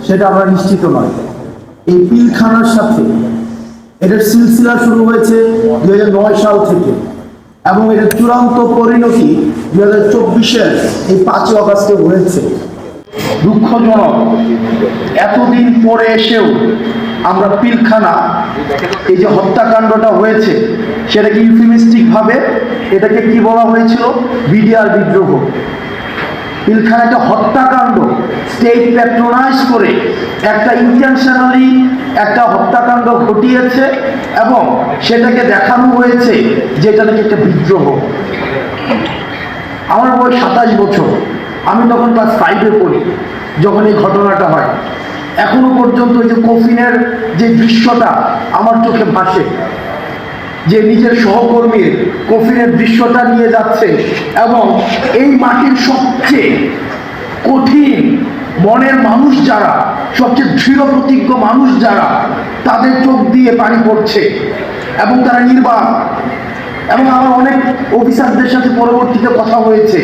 সেটা আমরা নিশ্চিত নয়। এই পিলখানার সাথে এটার সিলসিলা শুরু হয়েছে 2009 সাল থেকে এবং এটার চূড়ান্ত পরিণতি 2024-এর এই 5 অগাস্টে হয়েছে। দুঃখজনক, এতদিন পরে এসেও আমরা পিলখানা, এই যে হত্যাকাণ্ডটা হয়েছে সেটাকে ইউফেমিস্টিক ভাবে এটাকে কি বলা হয়েছিল, বিডিআর বিদ্রোহ। পিলখানা একটা হত্যাকাণ্ড, স্টেট প্যাট্রোনাইজ করে একটা ইন্টেনশনালি একটা হত্যাকাণ্ড ঘটিয়েছে এবং সেটাকে দেখানো হয়েছে যে এটা নাকি একটা বিদ্রোহ। আমার বয়স 27 বছর, আমি তখন ক্লাস 5-এ পড়ি যখন এই ঘটনাটা হয়। এখনো পর্যন্ত ওই যে কফিনের যে দৃশ্যটা আমার চোখে ভাসে, যে নিজের সহকর্মীর কফিনের দৃশ্যটা নিয়ে যাচ্ছে এবং এই মাটির সবচেয়ে কঠিন মনের মানুষ যারা, সবচেয়ে দৃঢ় প্রতিজ্ঞ মানুষ যারা, তাদের চোখ দিয়ে পানি পড়ছে এবং তারা নির্বাক। এবং আমার অনেক অফিসারদের সাথে পরবর্তীতে কথা হয়েছে,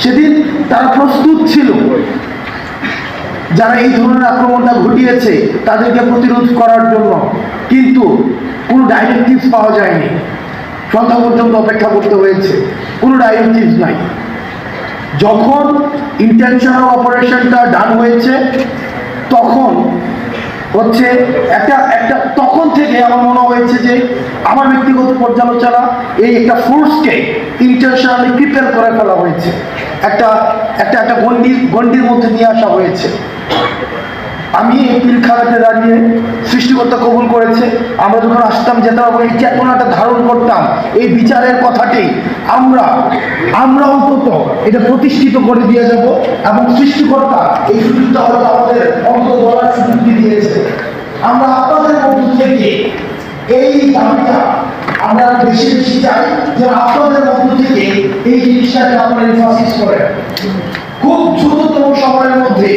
সেদিন তারা প্রস্তুত ছিল যারা এই ধরনের আক্রমণটা ঘটিয়েছে তাদেরকে প্রতিরোধ করার জন্য, কিন্তু কোনো ডাইরেক্টিভ পাওয়া যায়নি। সন্ধ্যা পর্যন্ত অপেক্ষা করতে হয়েছে, কোনো ডাইরেক্টিভ নাই। যখন ইন্টেনশনাল অপারেশনটা ডান হয়েছে তখন হচ্ছে তখন থেকে আমার মনে হয়েছে যে আমার ব্যক্তিগত পর্যালোচনা, এই একটা ফোর্সকে ইন্টেনশনালি প্রিপেয়ার করে ফেলা হয়েছে, একটা গণ্ডির মধ্যে নিয়ে আসা হয়েছে। আমি এই পিলখানাতে দাঁড়িয়ে সৃষ্টিকর্তা কবুল করেছে, আমরা যখন আসতাম যেতাম এবং এই চেতনাটা ধারণ করতাম, এই বিচারের কথাটি আমরা অন্তত এটা প্রতিষ্ঠিত করে দিয়ে যাব এবং সৃষ্টিকর্তা এই সুযোগটা হয়তো আমাদের অন্তত বলার সুযোগ দিয়েছে। আমরা আপনাদের মধ্য থেকে এই দাবিটা আমরা বেশি বেশি চাই যে আপনাদের মধ্য থেকে এই জিনিসটাকে আপনারা এনফাসিস করেন। খুব দ্রুততম সময়ের মধ্যে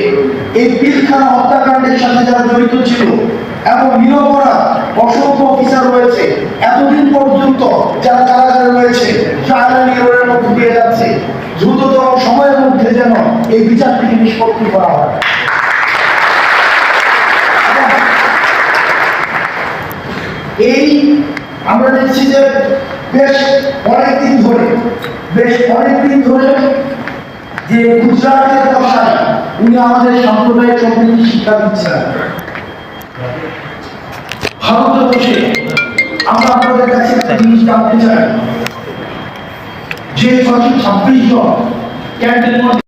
এই পিলখানা হত্যাকাণ্ডের সাথে যারা জড়িত ছিল এবং নিরপরাধ অসংখ্য অফিসার রয়েছে, এতদিন পর্যন্ত যারা কারাগারে রয়েছে, ট্রায়াল নির্ভরের মধ্যে দিয়ে যাচ্ছে, দ্রুততম সময়ের মধ্যে যেন এই বিচারটিকে নিষ্পত্তি করা হয়। এই আমরা দেখছি যে বেশ অনেকদিন ধরে যে গুজরাটের কসাই, উনি আমাদের সাম্প্রদায়িক সম্প্রীতি শিক্ষা দিচ্ছেন। ভারতবর্ষে আমরা আপনাদের কাছে একটা জিনিস জানতে চাই যে 26 জন ক্যান্টেনমেন্ট